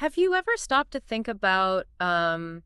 Have you ever stopped to think about the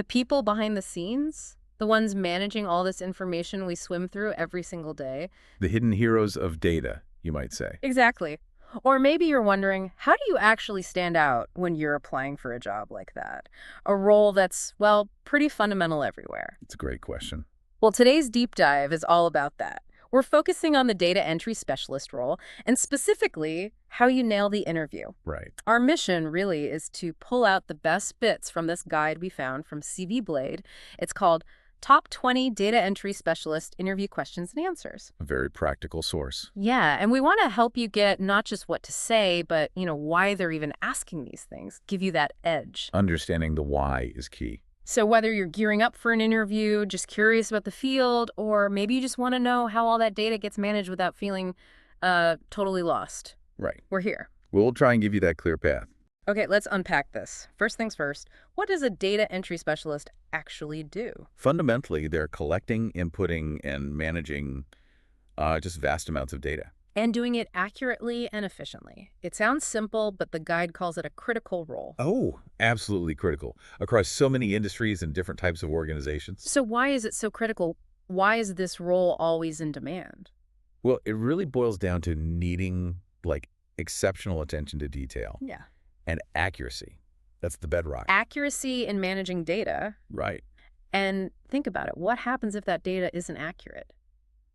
people behind the scenes? The ones managing all this information we swim through every single day? The hidden heroes of data, you might say. Exactly. Or maybe you're wondering, how do you actually stand out when you're applying for a job like that? A role that's, well, pretty fundamental everywhere. It's a great question. Well, today's deep dive is all about that. We're focusing on the data entry specialist role, and specifically, how you nail the interview. Right. Our mission really is to pull out the best bits from this guide we found from CV Blade. It's called Top 20 Data Entry Specialist Interview Questions and Answers. A very practical source. Yeah, and we want to help you get not just what to say, but, why they're even asking these things, give you that edge. Understanding the why is key. So whether you're gearing up for an interview, just curious about the field, or maybe you just want to know how all that data gets managed without feeling totally lost. Right. We're here. We'll try and give you that clear path. Okay, let's unpack this. First things first, what does a data entry specialist actually do? Fundamentally, they're collecting, inputting, and managing just vast amounts of data. And doing it accurately and efficiently. It sounds simple, but the guide calls it a critical role. Oh, absolutely critical. Across so many industries and different types of organizations. So why is it so critical? Why is this role always in demand? Well, it really boils down to needing, exceptional attention to detail. Yeah. And accuracy. That's the bedrock. Accuracy in managing data. Right. And think about it. What happens if that data isn't accurate?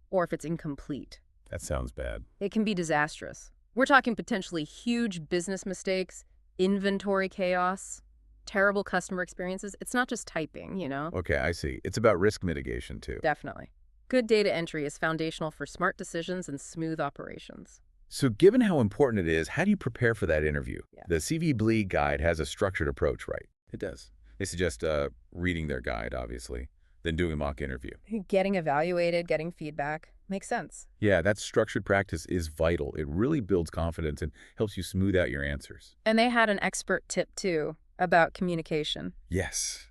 Or if it's incomplete? That sounds bad. It can be disastrous. We're talking potentially huge business mistakes, inventory chaos, terrible customer experiences. It's not just typing, Okay, I see. It's about risk mitigation, too. Definitely. Good data entry is foundational for smart decisions and smooth operations. So given how important it is, how do you prepare for that interview? Yeah. The CV Bleed guide has a structured approach, right? It does. They suggest reading their guide, obviously, then doing a mock interview. Getting evaluated, getting feedback. Makes sense. Yeah, that structured practice is vital. It really builds confidence and helps you smooth out your answers. And they had an expert tip, too, about communication. Yes.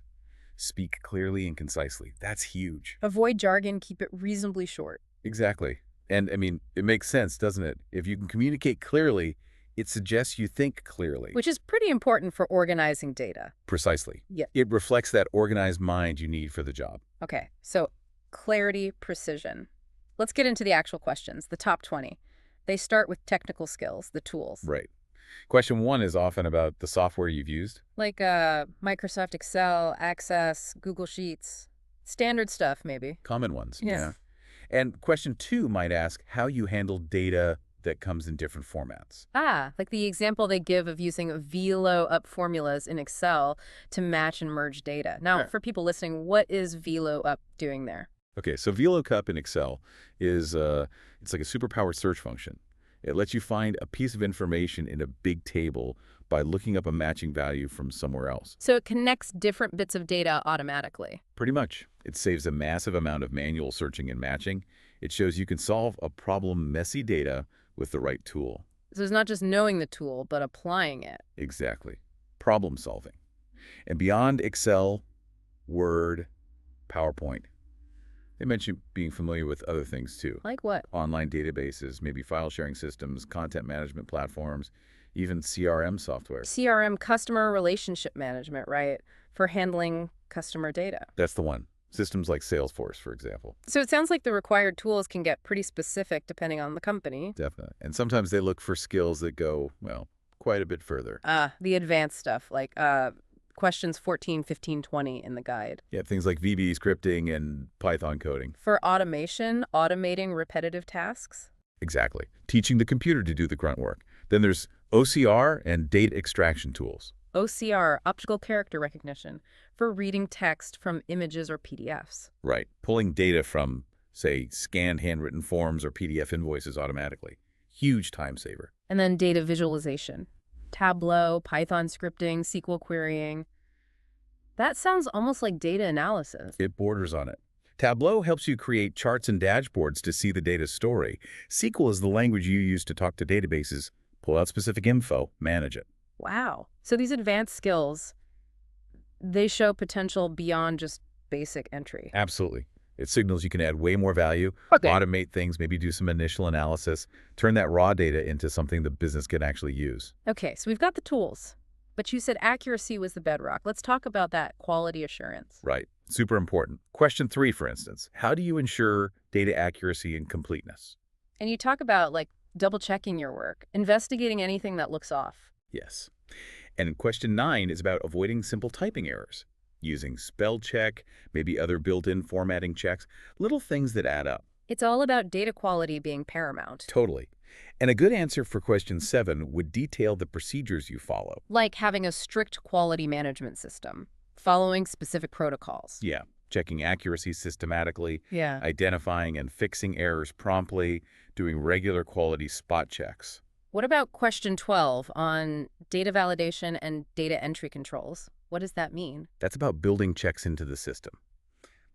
Speak clearly and concisely. That's huge. Avoid jargon, keep it reasonably short. Exactly. And, it makes sense, doesn't it? If you can communicate clearly, it suggests you think clearly. Which is pretty important for organizing data. Precisely. Yeah. It reflects that organized mind you need for the job. Okay, so clarity, precision. Let's get into the actual questions, the top 20. They start with technical skills, the tools. Right. Question 1 is often about the software you've used. Like Microsoft Excel, Access, Google Sheets. Standard stuff, maybe. Common ones. Yeah. And question 2 might ask how you handle data that comes in different formats. Like the example they give of using VLOOKUP formulas in Excel to match and merge data. Now, for people listening, what is VLOOKUP doing there? Okay, so VLOOKUP in Excel is it's like a superpowered search function. It lets you find a piece of information in a big table by looking up a matching value from somewhere else. So it connects different bits of data automatically. Pretty much. It saves a massive amount of manual searching and matching. It shows you can solve a problem messy data with the right tool. So it's not just knowing the tool, but applying it. Exactly. Problem solving. And beyond Excel, Word, PowerPoint, they mention being familiar with other things too. Like what? Online databases, maybe file sharing systems, content management platforms, even CRM software. CRM, customer relationship management, right? For handling customer data. That's the one. Systems like Salesforce, for example. So it sounds like the required tools can get pretty specific depending on the company. Definitely. And sometimes they look for skills that go, well, quite a bit further. The advanced stuff, like questions 14, 15, 20 in the guide. Yeah, things like VB scripting and Python coding. For automation, automating repetitive tasks. Exactly. Teaching the computer to do the grunt work. Then there's OCR and data extraction tools. OCR, optical character recognition, for reading text from images or PDFs. Right. Pulling data from, say, scanned handwritten forms or PDF invoices automatically. Huge time saver. And then data visualization. Tableau, Python scripting, SQL querying. That sounds almost like data analysis. It borders on it. Tableau helps you create charts and dashboards to see the data story. SQL is the language you use to talk to databases, pull out specific info, manage it. Wow. So these advanced skills, they show potential beyond just basic entry. Absolutely. It signals you can add way more value, automate things, maybe do some initial analysis, turn that raw data into something the business can actually use. Okay, so we've got the tools. But you said accuracy was the bedrock. Let's talk about that quality assurance. Right. Super important. Question 3, for instance. How do you ensure data accuracy and completeness? And you talk about like double checking your work, investigating anything that looks off. Yes. And question 9 is about avoiding simple typing errors, using spell check, maybe other built-in formatting checks, little things that add up. It's all about data quality being paramount. Totally. And a good answer for question 7 would detail the procedures you follow. Like having a strict quality management system, following specific protocols. Yeah, checking accuracy systematically, Yeah. identifying and fixing errors promptly, doing regular quality spot checks. What about question 12 on data validation and data entry controls? What does that mean? That's about building checks into the system,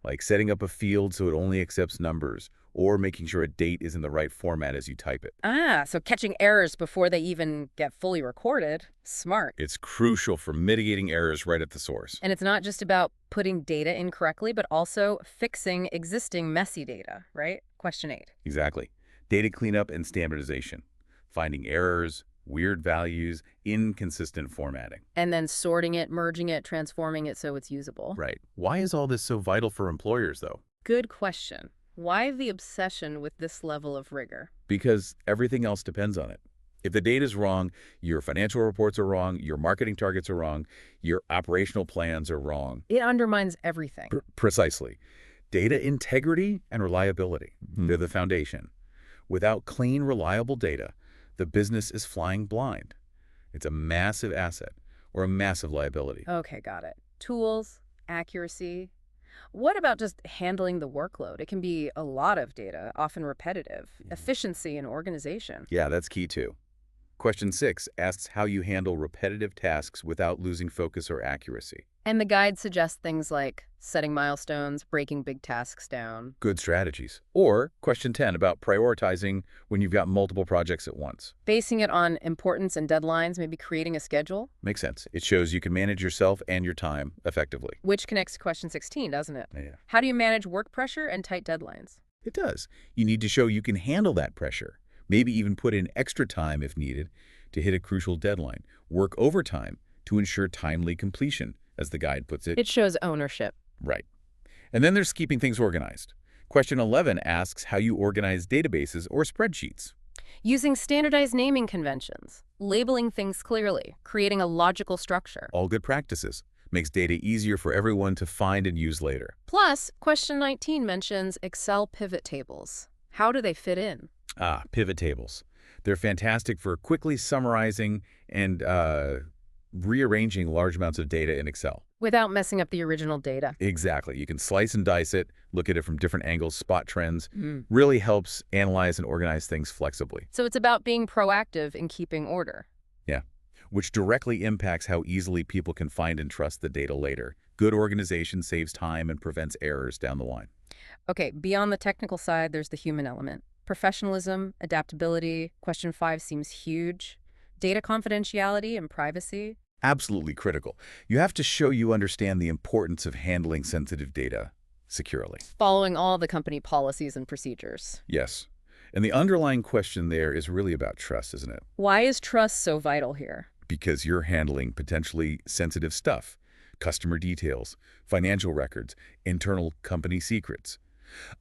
like setting up a field so it only accepts numbers, or making sure a date is in the right format as you type it. Ah, so catching errors before they even get fully recorded. Smart. It's crucial for mitigating errors right at the source. And it's not just about putting data in correctly, but also fixing existing messy data, right? Question 8. Exactly. Data cleanup and standardization, finding errors, weird values, inconsistent formatting. And then sorting it, merging it, transforming it so it's usable. Right. Why is all this so vital for employers, though? Good question. Why the obsession with this level of rigor? Because everything else depends on it. If the data is wrong, your financial reports are wrong, your marketing targets are wrong, your operational plans are wrong. It undermines everything. Precisely. Data integrity and reliability, they're the foundation. Without clean, reliable data, the business is flying blind. It's a massive asset or a massive liability. Okay, got it. Tools, accuracy. What about just handling the workload? It can be a lot of data, often repetitive. Efficiency and organization. Yeah, that's key too. Question 6 asks how you handle repetitive tasks without losing focus or accuracy. And the guide suggests things like setting milestones, breaking big tasks down. Good strategies. Or question 10 about prioritizing when you've got multiple projects at once. Basing it on importance and deadlines, maybe creating a schedule. Makes sense. It shows you can manage yourself and your time effectively. Which connects to question 16, doesn't it? Yeah. How do you manage work pressure and tight deadlines? It does. You need to show you can handle that pressure. Maybe even put in extra time if needed to hit a crucial deadline. Work overtime to ensure timely completion, as the guide puts it. It shows ownership. Right. And then there's keeping things organized. Question 11 asks how you organize databases or spreadsheets. Using standardized naming conventions, labeling things clearly, creating a logical structure. All good practices. Makes data easier for everyone to find and use later. Plus, question 19 mentions Excel pivot tables. How do they fit in? Pivot tables. They're fantastic for quickly summarizing and rearranging large amounts of data in Excel. Without messing up the original data. Exactly. You can slice and dice it, look at it from different angles, spot trends. Really helps analyze and organize things flexibly. So it's about being proactive in keeping order. Yeah. Which directly impacts how easily people can find and trust the data later. Good organization saves time and prevents errors down the line. Okay, beyond the technical side, there's the human element. Professionalism, adaptability. Question 5 seems huge. Data confidentiality and privacy. Absolutely critical. You have to show you understand the importance of handling sensitive data securely. Following all the company policies and procedures. Yes. And the underlying question there is really about trust, isn't it? Why is trust so vital here? Because you're handling potentially sensitive stuff, customer details, financial records, internal company secrets.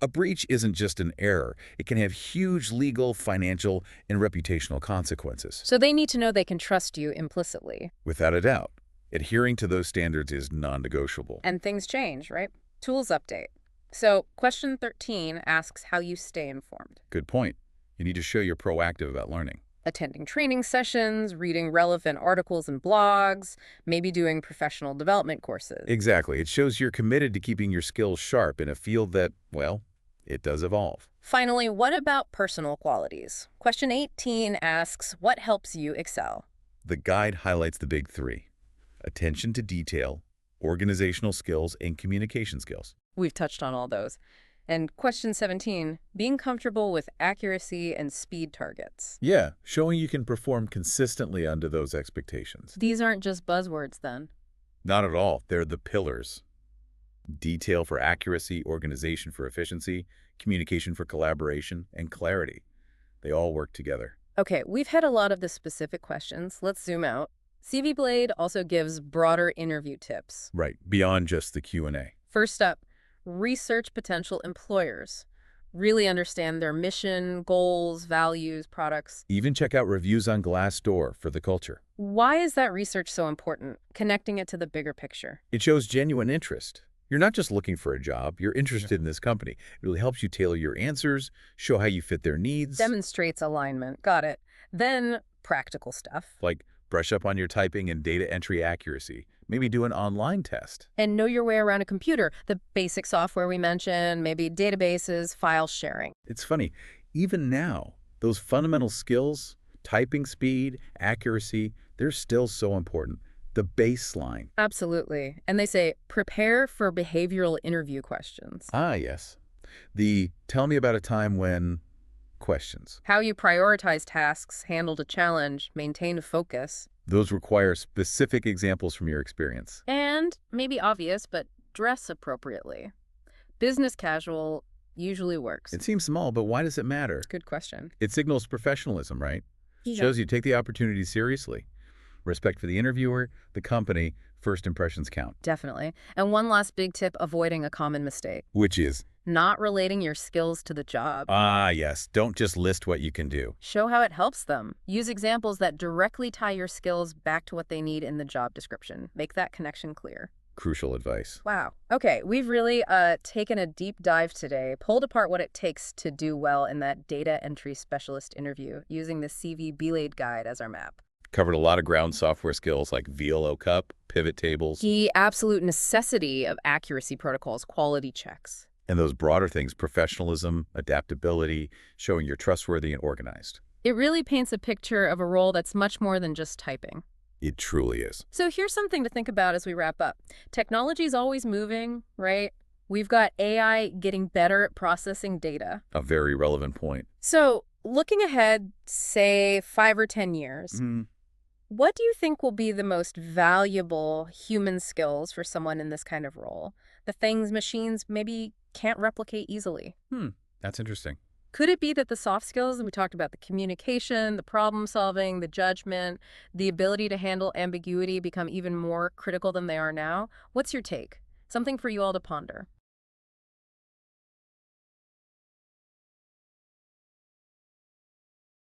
A breach isn't just an error. It can have huge legal, financial, and reputational consequences. So they need to know they can trust you implicitly. Without a doubt, adhering to those standards is non-negotiable. And things change, right? Tools update. So question 13 asks how you stay informed. Good point. You need to show you're proactive about learning. Attending training sessions, reading relevant articles and blogs, maybe doing professional development courses. Exactly. It shows you're committed to keeping your skills sharp in a field that, well, it does evolve. Finally, what about personal qualities? Question 18 asks, what helps you excel? The guide highlights the big 3: attention to detail, organizational skills, and communication skills. We've touched on all those. And question 17, being comfortable with accuracy and speed targets. Yeah, showing you can perform consistently under those expectations. These aren't just buzzwords then. Not at all. They're the pillars. Detail for accuracy, organization for efficiency, communication for collaboration, and clarity. They all work together. Okay, we've had a lot of the specific questions. Let's zoom out. CV Blade also gives broader interview tips. Right, beyond just the Q&A. First up, research potential employers. Really understand their mission, goals, values, products. Even check out reviews on Glassdoor for the culture. Why is that research so important? Connecting it to the bigger picture. It shows genuine interest. You're not just looking for a job, you're interested in this company. It really helps you tailor your answers, show how you fit their needs. Demonstrates alignment. Got it. Then practical stuff. Like brush up on your typing and data entry accuracy. Maybe do an online test. And know your way around a computer. The basic software we mentioned, maybe databases, file sharing. It's funny, even now, those fundamental skills, typing speed, accuracy, they're still so important. The baseline. Absolutely. And they say, prepare for behavioral interview questions. Ah, yes. The tell me about a time when questions. How you prioritize tasks, handled a challenge, maintained focus. Those require specific examples from your experience. And maybe obvious, but dress appropriately. Business casual usually works. It seems small, but why does it matter? Good question. It signals professionalism, right? Yeah. Shows you take the opportunity seriously. Respect for the interviewer, the company, first impressions count. Definitely. And one last big tip, avoiding a common mistake. Which is? Not relating your skills to the job. Ah, yes. Don't just list what you can do. Show how it helps them. Use examples that directly tie your skills back to what they need in the job description. Make that connection clear. Crucial advice. Wow. Okay, we've really taken a deep dive today, pulled apart what it takes to do well in that data entry specialist interview, using the CV Blade guide as our map. Covered a lot of ground software skills like VLOOKUP, pivot tables. The absolute necessity of accuracy protocols, quality checks. And those broader things, professionalism, adaptability, showing you're trustworthy and organized. It really paints a picture of a role that's much more than just typing. It truly is. So here's something to think about as we wrap up. Technology is always moving, right? We've got AI getting better at processing data. A very relevant point. So looking ahead, say 5 or 10 years, what do you think will be the most valuable human skills for someone in this kind of role? The things machines maybe can't replicate easily. That's interesting. Could it be that the soft skills, we talked about the communication, the problem solving, the judgment, the ability to handle ambiguity become even more critical than they are now? What's your take? Something for you all to ponder.